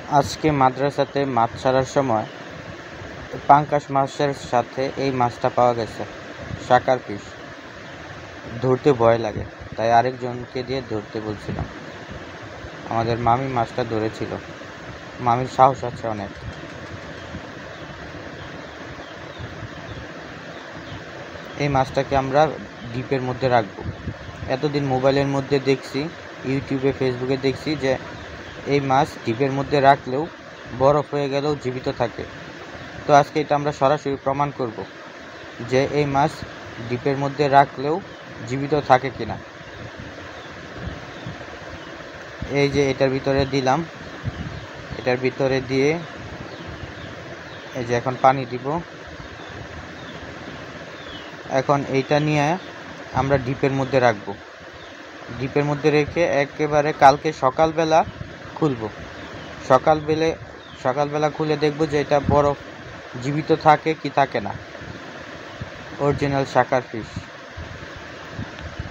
আজকে মাদ্রাসাতে মাছ ছাড়ার সময় পাঙ্গাস মাছের সাথে এই মাছটা পাওয়া গেছে, শাকার ফিশ। ধরতে ভয় লাগে, তাই আরেকজনকে দিয়ে ধরতে বলছিলাম। আমাদের মামি মাছটা ধরেছিল। মামির সাহস আছে অনেক। এই মাছটাকে আমরা ডিপের মধ্যে রাখবো। এতদিন মোবাইলের মধ্যে দেখছি, ইউটিউবে, ফেসবুকে দেখছি যে এই মাছ ডিপের মধ্যে রাখলেও বরফ হয়ে গেলেও জীবিত থাকে। তো আজকে এটা আমরা সরাসরি প্রমাণ করব যে এই মাছ ডিপের মধ্যে রাখলেও জীবিত থাকে কিনা। এই যে এটার ভিতরে দিলাম, এটার ভিতরে দিয়ে এই যে এখন পানি দিব। এখন এইটা নিয়ে আমরা ডিপের মধ্যে রাখবো। ডিপের মধ্যে রেখে একেবারে কালকে সকালবেলা খুলবো। সকালবেলা খুলে দেখব যে এটা বরফ জীবিত থাকে কি থাকে না। Original sucker fish.